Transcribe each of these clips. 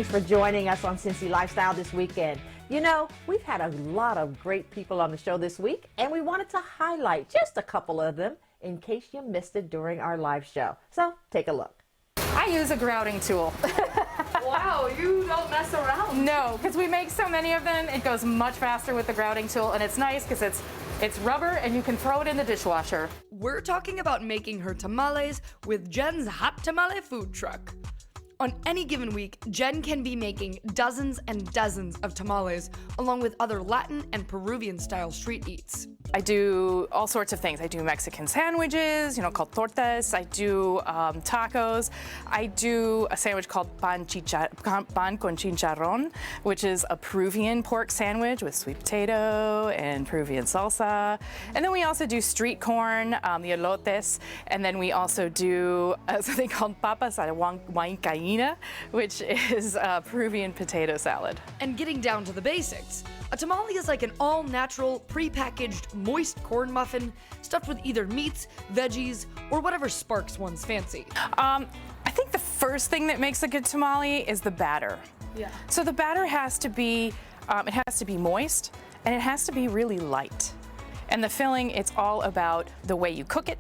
Meanies for joining us on Cincy Lifestyle this weekend. You know, we've had a lot of great people on the show this week, and we wanted to highlight just a couple of them in case you missed it during our live show. So take a look. I use a grouting tool. Wow, you don't mess around. No, because we make so many of them, it goes much faster with the grouting tool, and it's nice because it's rubber and you can throw it in the dishwasher. We're talking about making her tamales with Jen's Hot Tamale food truck. On any given week, Jen can be making dozens and dozens of tamales, along with other Latin and Peruvian-style street eats. I do all sorts of things. I do Mexican sandwiches, called tortas. I do tacos. I do a sandwich called pan con chicharrón, which is a Peruvian pork sandwich with sweet potato and Peruvian salsa. And then we also do street corn, the elotes. And then we also do something called papas a la huancaína, which is Peruvian potato salad. And getting down to the basics, a tamale is like an all-natural, pre-packaged, moist corn muffin stuffed with either meats, veggies, or whatever sparks one's fancy. I think the first thing that makes a good tamale is the batter. Yeah. So the batter has to be, moist, and it has to be really light. And the filling, it's all about the way you cook it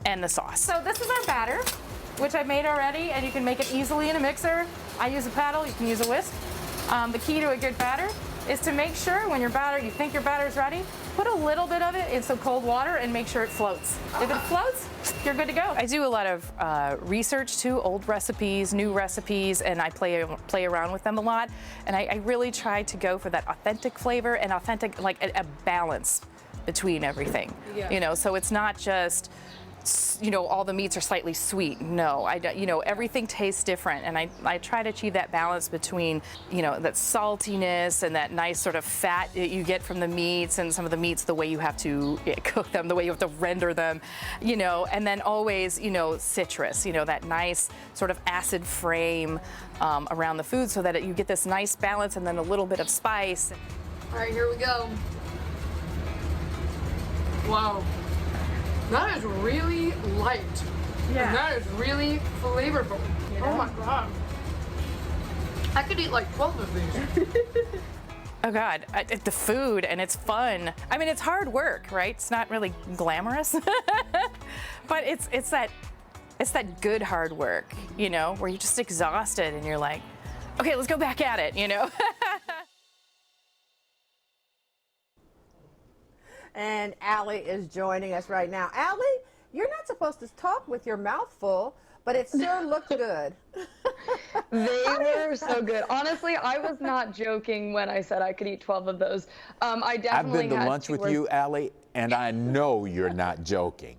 and the sauce. So this is our batter, which I made already, and you can make it easily in a mixer. I use a paddle, you can use a whisk. The key to a good batter is to make sure when you think your batter's ready, put a little bit of it in some cold water and make sure it floats. If it floats, you're good to go. I do a lot of research too, old recipes, new recipes, and I play around with them a lot. And I really try to go for that authentic flavor and authentic, like a balance between everything. Yeah. So it's not just, all the meats are slightly sweet. No, everything tastes different, and I try to achieve that balance between, that saltiness and that nice sort of fat that you get from the meats, and some of the meats, the way you have to cook them, the way you have to render them, and then always, citrus, that nice sort of acid frame around the food, so that you get this nice balance and then a little bit of spice. All right, here we go. Wow. That is really light. Yeah. And that is really flavorful. Oh my God. I could eat like 12 of these. Oh God, the food, and it's fun. I mean, it's hard work, right? It's not really glamorous, but it's that good hard work, where you're just exhausted and you're like, okay, let's go back at it, And Allie is joining us right now. Allie, you're not supposed to talk with your mouth full, but it sure looked good. They were so good. Honestly, I was not joking when I said I could eat 12 of those. I definitely I've been to had lunch with you, Allie, and I know you're not joking.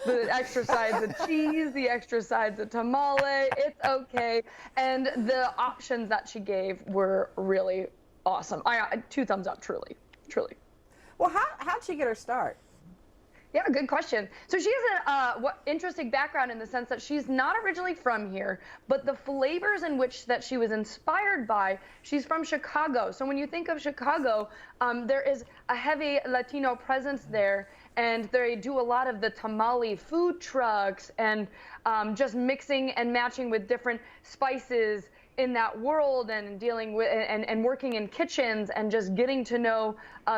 The extra sides of cheese, the extra sides of tamale, it's okay. And the options that she gave were really awesome. 2 thumbs up, truly, truly. Well, how'd she get her start? Yeah, good question. So she has an interesting background in the sense that she's not originally from here, but the flavors in which that she was inspired by, she's from Chicago. So when you think of Chicago, there is a heavy Latino presence there, and they do a lot of the tamale food trucks and just mixing and matching with different spices in that world, and dealing with and working in kitchens and just getting to know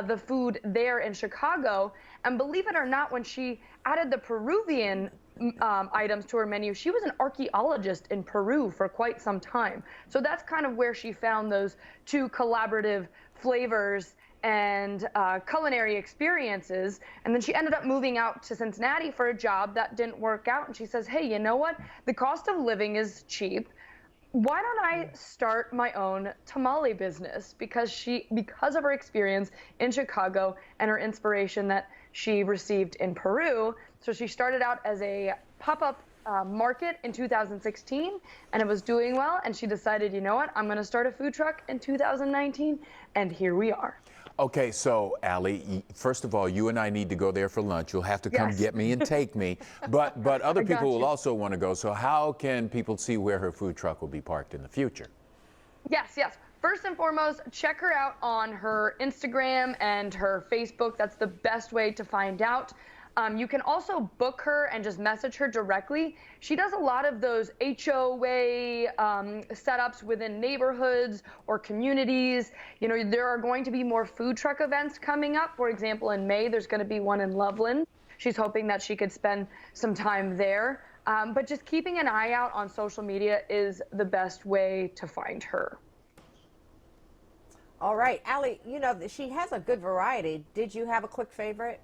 the food there in Chicago. And believe it or not, when she added the Peruvian items to her menu, she was an archaeologist in Peru for quite some time. So that's kind of where she found those 2 collaborative flavors and culinary experiences. And then she ended up moving out to Cincinnati for a job that didn't work out. And she says, hey, you know what? The cost of living is cheap. Why don't I start my own tamale business? Because of her experience in Chicago and her inspiration that she received in Peru. So she started out as a pop-up market in 2016, and it was doing well. And she decided, you know what? I'm going to start a food truck in 2019, and here we are. Okay, so Allie, first of all, you and I need to go there for lunch. You'll have to come get me and take me. But other people will also want to go. So how can people see where her food truck will be parked in the future? Yes. First and foremost, check her out on her Instagram and her Facebook. That's the best way to find out. You can also book her and just message her directly. She does a lot of those HOA setups within neighborhoods or communities. You know, there are going to be more food truck events coming up. For example, in May, there's going to be one in Loveland. She's hoping that she could spend some time there. But just keeping an eye out on social media is the best way to find her. All right, Allie, you know, she has a good variety. Did you have a quick favorite?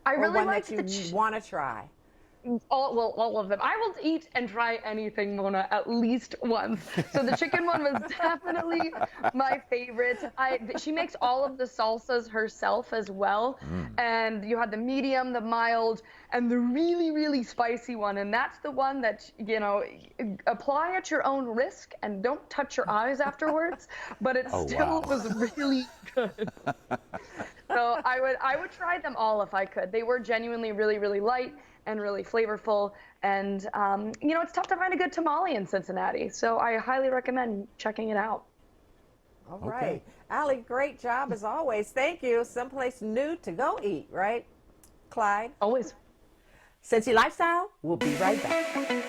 I Or really one like that you want to try? all of them. I will eat and try anything, Mona, at least once. So the chicken one was definitely my favorite. She makes all of the salsas herself as well. And you had the medium, the mild, and the really, really spicy one. And that's the one that, you know, apply at your own risk and don't touch your eyes afterwards. But it still was really good. So I would try them all if I could. They were genuinely really, really light and really flavorful. And, you know, it's tough to find a good tamale in Cincinnati. So I highly recommend checking it out. All right. Allie, great job as always. Thank you. Someplace new to go eat, right, Clyde? Always. Cincy Lifestyle, we'll be right back.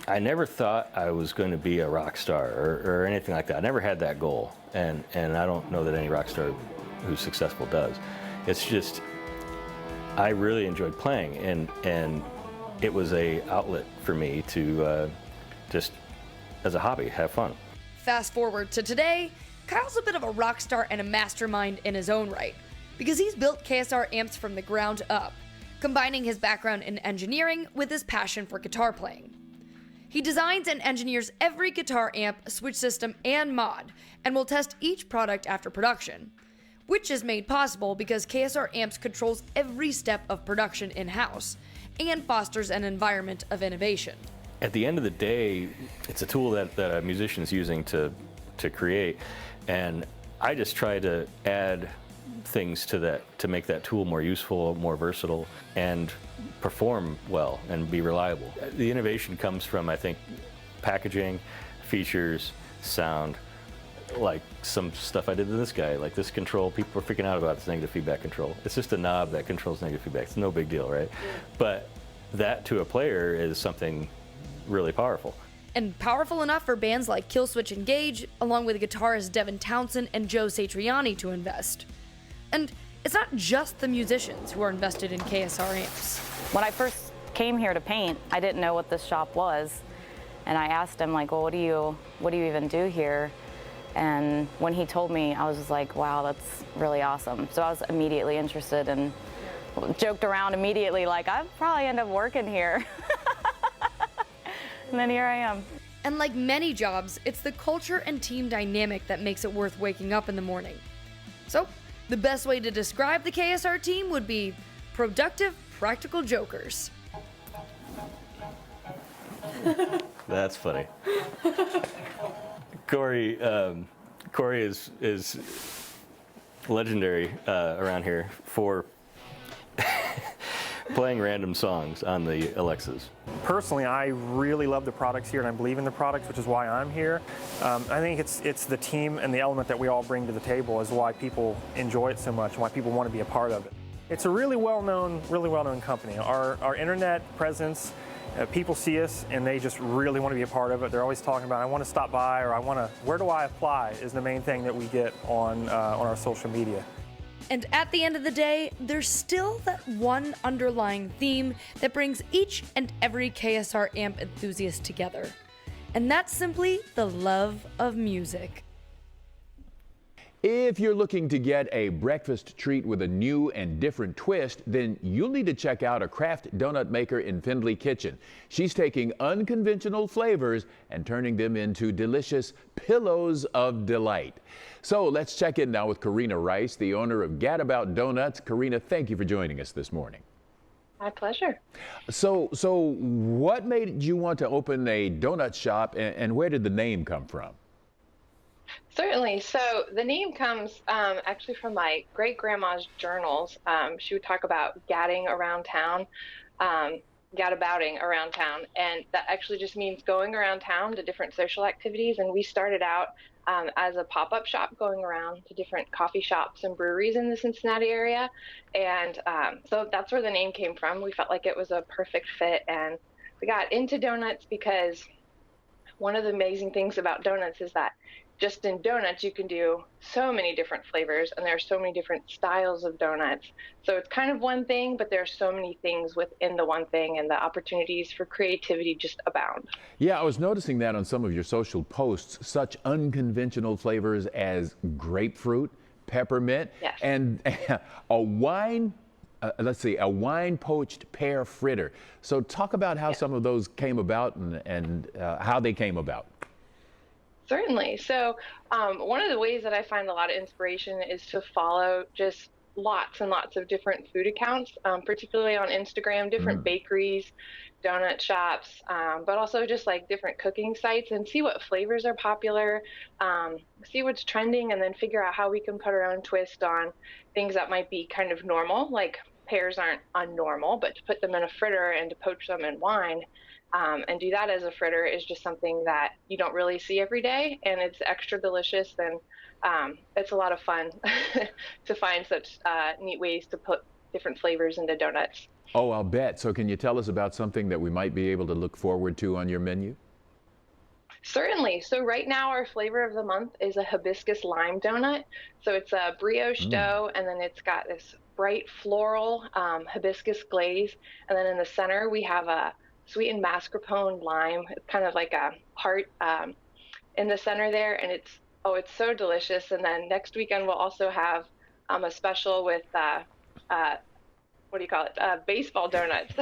I never thought I was going to be a rock star or anything like that. I never had that goal, and I don't know that any rock star who's successful does. It's just I really enjoyed playing, and it was a outlet for me to just as a hobby have fun. Fast forward to today, Kyle's a bit of a rock star and a mastermind in his own right, because he's built KSR amps from the ground up, combining his background in engineering with his passion for guitar playing. He designs and engineers every guitar amp, switch system, and mod, and will test each product after production, which is made possible because KSR Amps controls every step of production in-house and fosters an environment of innovation. At the end of the day, it's a tool that a musician's using to create, and I just try to add things to that to make that tool more useful, more versatile, and perform well and be reliable. The innovation comes from, I think, packaging, features, sound, like some stuff I did to this guy, like this control. People were freaking out about this negative feedback control. It's just a knob that controls negative feedback. It's no big deal, right? But that to a player is something really powerful. And powerful enough for bands like Killswitch Engage, along with guitarist Devin Townsend and Joe Satriani to invest. And it's not just the musicians who are invested in KSR amps. When I first came here to paint, I didn't know what this shop was. And I asked him, like, well, what do you even do here? And when he told me, I was just like, wow, that's really awesome. So I was immediately interested and joked around immediately, like, I'd probably end up working here. And then here I am. And like many jobs, it's the culture and team dynamic that makes it worth waking up in the morning. So, the best way to describe the KSR team would be productive, practical jokers. That's funny. Corey is legendary around here for playing random songs on the Alexas. Personally, I really love the products here, and I believe in the products, which is why I'm here. I think it's the team and the element that we all bring to the table is why people enjoy it so much and why people want to be a part of it. It's a really well-known company. Our internet presence, people see us and they just really want to be a part of it. They're always talking about, I want to stop by, or where do I apply is the main thing that we get on our social media. And at the end of the day, there's still that one underlying theme that brings each and every KSR amp enthusiast together. And that's simply the love of music. If you're looking to get a breakfast treat with a new and different twist, then you'll need to check out a craft donut maker in Findlay Kitchen. She's taking unconventional flavors and turning them into delicious pillows of delight. So let's check in now with Karina Rice, the owner of Gadabout Donuts. Karina, thank you for joining us this morning. My pleasure. So what made you want to open a donut shop, and where did the name come from? Certainly. So the name comes actually from my great-grandma's journals. She would talk about gadding around town. gadabouting around town, and that actually just means going around town to different social activities. And we started out as a pop-up shop, going around to different coffee shops and breweries in the Cincinnati area, and so that's where the name came from. We felt like it was a perfect fit, and we got into donuts because one of the amazing things about donuts is that just in donuts, you can do so many different flavors, and there are so many different styles of donuts. So it's kind of one thing, but there are so many things within the one thing, and the opportunities for creativity just abound. Yeah, I was noticing that on some of your social posts, such unconventional flavors as grapefruit, peppermint, Yes. and a wine, a wine poached pear fritter. So talk about how some of those came about and how they came about. Certainly. So one of the ways that I find a lot of inspiration is to follow just lots and lots of different food accounts, particularly on Instagram, different bakeries, donut shops, but also just like different cooking sites, and see what flavors are popular, see what's trending, and then figure out how we can put our own twist on things that might be kind of normal, like pears aren't unnormal, but to put them in a fritter and to poach them in wine, and do that as a fritter is just something that you don't really see every day, and it's extra delicious, and it's a lot of fun to find such neat ways to put different flavors into donuts. Oh, I'll bet. So can you tell us about something that we might be able to look forward to on your menu? Certainly. So right now our flavor of the month is a hibiscus lime donut. So it's a brioche dough, and then it's got this bright floral hibiscus glaze, and then in the center we have a sweetened mascarpone lime. It's kind of like a heart in the center there, and it's so delicious. And then next weekend we'll also have a special with what do you call it? Baseball donuts,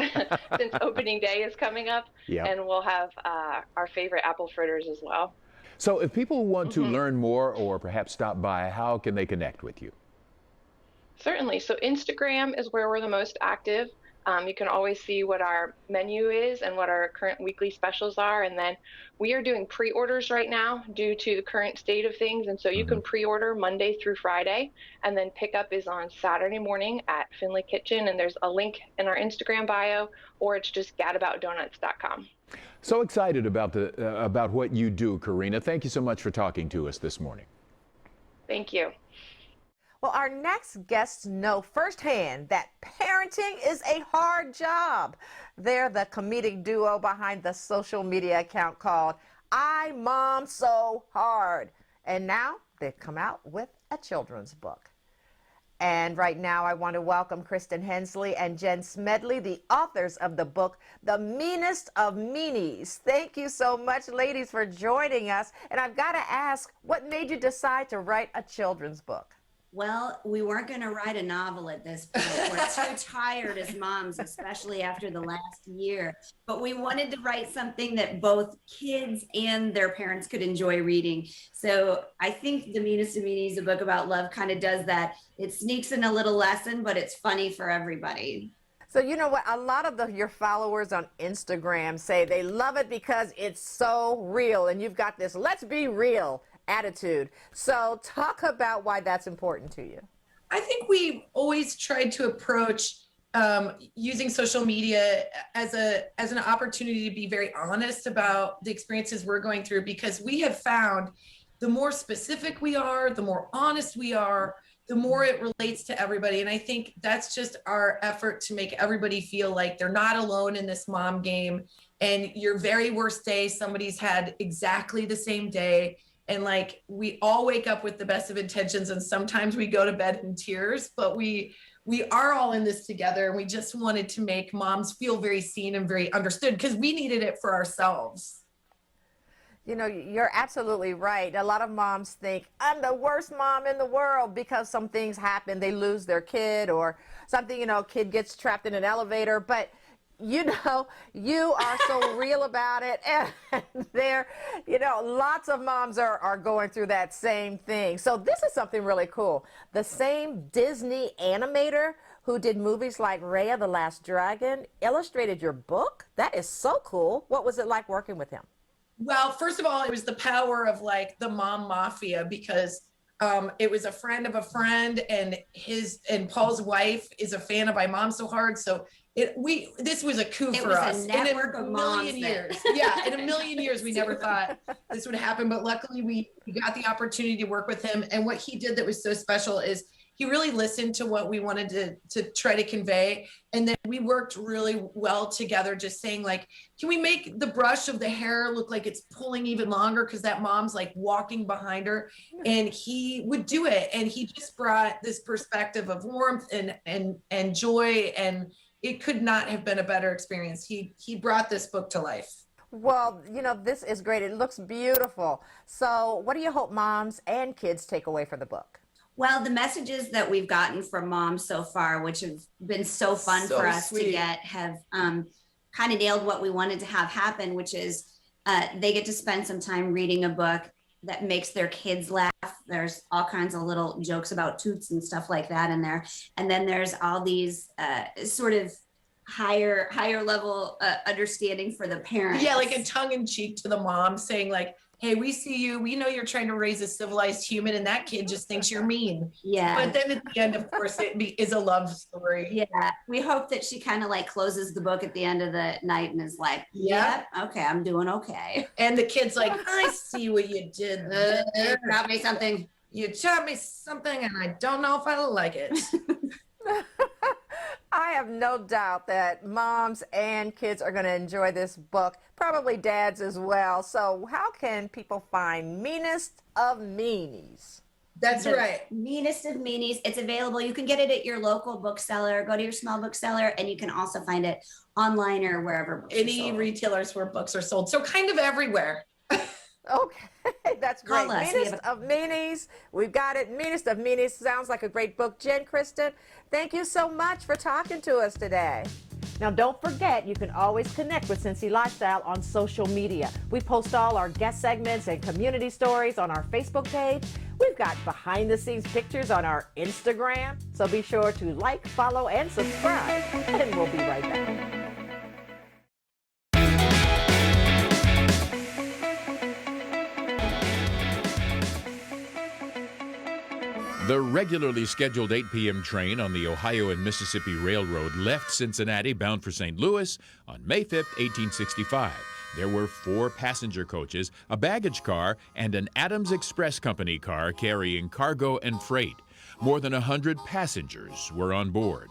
since opening day is coming up. Yeah. And we'll have our favorite apple fritters as well. So if people want to learn more or perhaps stop by, how can they connect with you? Certainly. So Instagram is where we're the most active. You can always see what our menu is and what our current weekly specials are. And then we are doing pre-orders right now due to the current state of things. And so you can pre-order Monday through Friday, and then pickup is on Saturday morning at Finley Kitchen. And there's a link in our Instagram bio, or it's just gadaboutdonuts.com. So excited about what you do, Karina. Thank you so much for talking to us this morning. Thank you. Well, our next guests know firsthand that parenting is a hard job. They're the comedic duo behind the social media account called I Mom So Hard. And now they've come out with a children's book. And right now I want to welcome Kristin Hensley and Jen Smedley, the authors of the book, The Meanest of Meanies. Thank you so much, ladies, for joining us. And I've got to ask, what made you decide to write a children's book? Well, we weren't going to write a novel at this point. We're too tired as moms, especially after the last year. But we wanted to write something that both kids and their parents could enjoy reading. So I think The Meanest of Meanies, a book about love, kind of does that. It sneaks in a little lesson, but it's funny for everybody. So you know what? A lot of your followers on Instagram say they love it because it's so real. And you've got this let's be real attitude. So talk about why that's important to you. I think we always tried to approach using social media as an opportunity to be very honest about the experiences we're going through, because we have found the more specific we are, the more honest we are, the more it relates to everybody. And I think that's just our effort to make everybody feel like they're not alone in this mom game. And your very worst day, somebody's had exactly the same day. And like, we all wake up with the best of intentions, and sometimes we go to bed in tears, but we are all in this together. And we just wanted to make moms feel very seen and very understood, because we needed it for ourselves. You know, you're absolutely right. A lot of moms think, I'm the worst mom in the world because some things happen. They lose their kid or something, kid gets trapped in an elevator. But you are so real about it, and lots of moms are going through that same thing. So this is something really cool. The same Disney animator who did movies like Raya the Last Dragon illustrated your book. That is so cool. What was it like working with him? Well, first of all, it was the power of like the mom mafia, because it was a friend of a friend, and Paul's wife is a fan of I Mom So Hard. So This was a coup It for was a us. network in a of million moms that- years. Yeah, in a million years, we never thought this would happen. But luckily, we got the opportunity to work with him. And what he did that was so special is he really listened to what we wanted to try to convey. And then we worked really well together, just saying like, can we make the brush of the hair look like it's pulling even longer? Because that mom's like walking behind her, and he would do it. And he just brought this perspective of warmth and joy. And it could not have been a better experience. He brought this book to life. Well, you know, this is great. It looks beautiful. So what do you hope moms and kids take away from the book? Well, the messages that we've gotten from moms so far, which have been so fun So for us sweet. to get, have kind of nailed what we wanted to have happen, which is they get to spend some time reading a book that makes their kids laugh. There's all kinds of little jokes about toots and stuff like that in there. And then there's all these sort of higher level understanding for the parents. Yeah, like a tongue in cheek to the mom, saying like, hey, we see you. We know you're trying to raise a civilized human, and that kid just thinks you're mean. Yeah. But then at the end, of course, is a love story. Yeah. We hope that she kind of like closes the book at the end of the night and is like, yep, okay, I'm doing okay. And the kid's like, I see what you did there. You taught me something. You taught me something, and I don't know if I like it. I have no doubt that moms and kids are going to enjoy this book, probably dads as well. So how can people find Meanest of Meanies? That's right. Meanest of Meanies. It's available. You can get it at your local bookseller. Go to your small bookseller, and you can also find it online or wherever books are Any sold. retailers where books are sold. So kind of everywhere. Okay, that's great. Call us. Meanest of Meanies. We've got it. Meanest of Meanies sounds like a great book. Jen, Kristin, thank you so much for talking to us today. Now, don't forget, you can always connect with Cincy Lifestyle on social media. We post all our guest segments and community stories on our Facebook page. We've got behind-the-scenes pictures on our Instagram. So be sure to like, follow, and subscribe. And we'll be right back. The regularly scheduled 8 p.m. train on the Ohio and Mississippi Railroad left Cincinnati bound for St. Louis on May 5, 1865. There were 4 passenger coaches, a baggage car, and an Adams Express Company car carrying cargo and freight. More than 100 passengers were on board.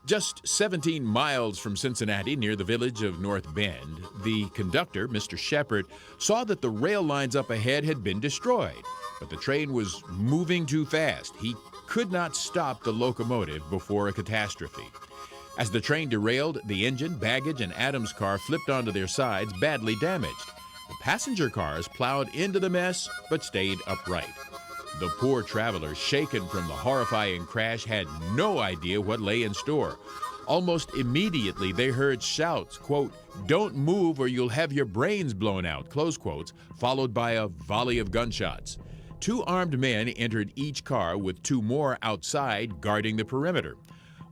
Just 17 miles from Cincinnati, near the village of North Bend, the conductor, Mr. Shepard, saw that the rail lines up ahead had been destroyed. But the train was moving too fast. He could not stop the locomotive before a catastrophe. As the train derailed, the engine, baggage, and Adams' car flipped onto their sides, badly damaged. The passenger cars plowed into the mess, but stayed upright. The poor travelers, shaken from the horrifying crash, had no idea what lay in store. Almost immediately, they heard shouts, quote, "Don't move or you'll have your brains blown out," close quotes, followed by a volley of gunshots. 2 armed men entered each car with 2 more outside guarding the perimeter.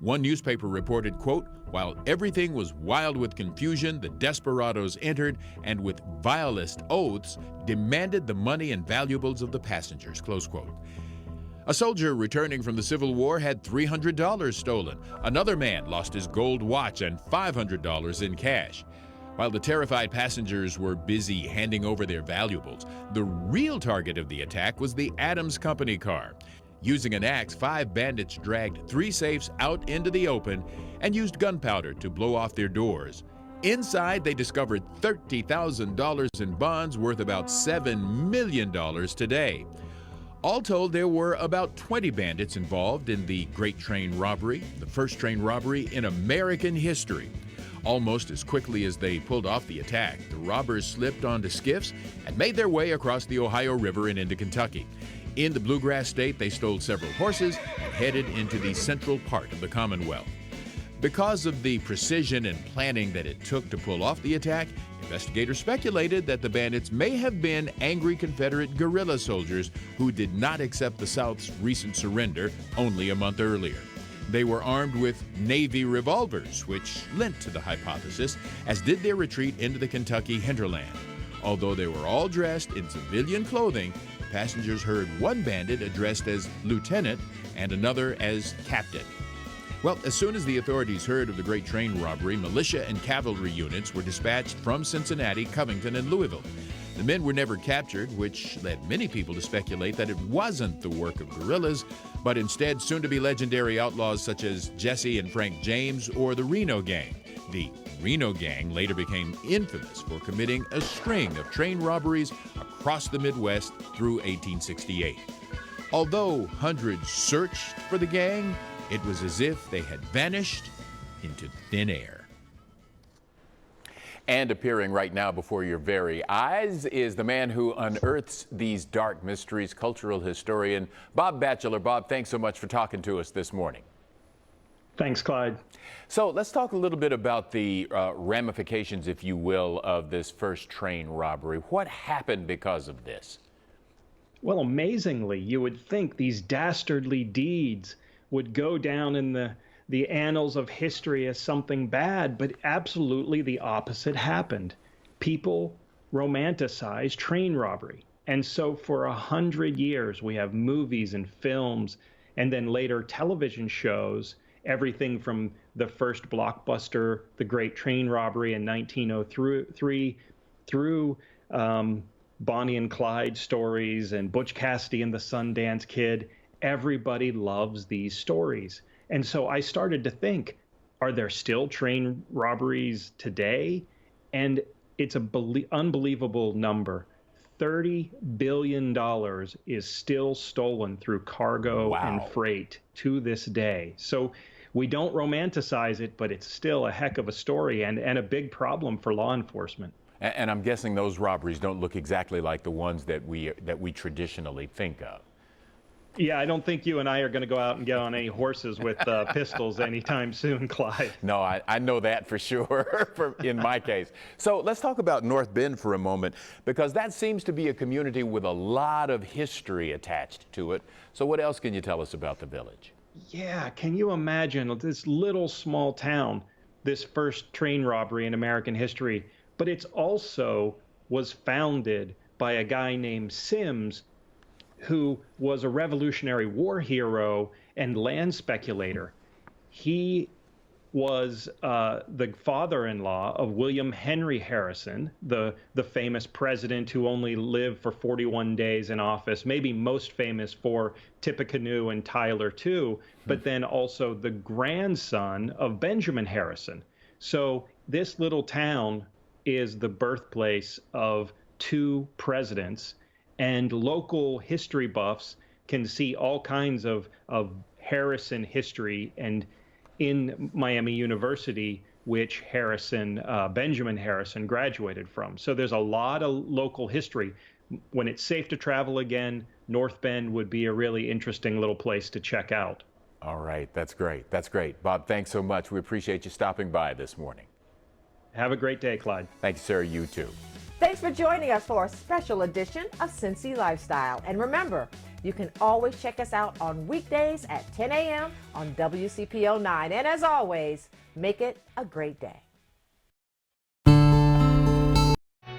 One newspaper reported, quote, "While everything was wild with confusion, the desperados entered and with vilest oaths demanded the money and valuables of the passengers," close quote. A soldier returning from the Civil War had $300 stolen. Another man lost his gold watch and $500 in cash. While the terrified passengers were busy handing over their valuables, the real target of the attack was the Adams Company car. Using an axe, 5 bandits dragged 3 safes out into the open and used gunpowder to blow off their doors. Inside, they discovered $30,000 in bonds worth about $7 million today. All told, there were about 20 bandits involved in the Great Train Robbery, the first train robbery in American history. Almost as quickly as they pulled off the attack, the robbers slipped onto skiffs and made their way across the Ohio River and into Kentucky. In the Bluegrass State, they stole several horses and headed into the central part of the Commonwealth. Because of the precision and planning that it took to pull off the attack, investigators speculated that the bandits may have been angry Confederate guerrilla soldiers who did not accept the South's recent surrender only a month earlier. They were armed with Navy revolvers, which lent to the hypothesis, as did their retreat into the Kentucky hinterland. Although they were all dressed in civilian clothing, passengers heard one bandit addressed as lieutenant and another as captain. Well, as soon as the authorities heard of the great train robbery, militia and cavalry units were dispatched from Cincinnati, Covington, and Louisville. The men were never captured, which led many people to speculate that it wasn't the work of guerrillas, but instead soon-to-be legendary outlaws such as Jesse and Frank James or the Reno Gang. The Reno Gang later became infamous for committing a string of train robberies across the Midwest through 1868. Although hundreds searched for the gang, it was as if they had vanished into thin air. And appearing right now before your very eyes is the man who unearths these dark mysteries, cultural historian Bob Batchelor. Bob, thanks so much for talking to us this morning. Thanks, Clyde. So let's talk a little bit about the ramifications, if you will, of this first train robbery. What happened because of this? Well, amazingly, you would think these dastardly deeds would go down in the annals of history as something bad, but absolutely the opposite happened. People romanticized train robbery. And so for 100 years, we have movies and films, and then later television shows, everything from the first blockbuster, The Great Train Robbery in 1903, through Bonnie and Clyde stories and Butch Cassidy and the Sundance Kid. Everybody loves these stories. And so I started to think, are there still train robberies today? And it's an unbelievable number. $30 billion is still stolen through cargo and freight to this day. So we don't romanticize it, but it's still a heck of a story and a big problem for law enforcement. And I'm guessing those robberies don't look exactly like the ones that we traditionally think of. Yeah, I don't think you and I are going to go out and get on any horses with pistols anytime soon, Clyde. No, I know that for sure, in my case. So let's talk about North Bend for a moment, because that seems to be a community with a lot of history attached to it. So what else can you tell us about the village? Yeah, can you imagine this little small town, this first train robbery in American history, but it's also was founded by a guy named Sims, who was a Revolutionary War hero and land speculator. He was the father-in-law of William Henry Harrison, the famous president who only lived for 41 days in office, maybe most famous for Tippecanoe and Tyler too, but then also the grandson of Benjamin Harrison. So this little town is the birthplace of two presidents, and local history buffs can see all kinds of Harrison history, and in Miami University, which Benjamin Harrison graduated from. So there's a lot of local history. When it's safe to travel again, North Bend would be a really interesting little place to check out. All right, that's great. That's great. Bob, thanks so much. We appreciate you stopping by this morning. Have a great day, Clyde. Thank you, sir. You too. Thanks for joining us for a special edition of Cincy Lifestyle. And remember, you can always check us out on weekdays at 10 a.m. on WCPO 9. And as always, make it a great day.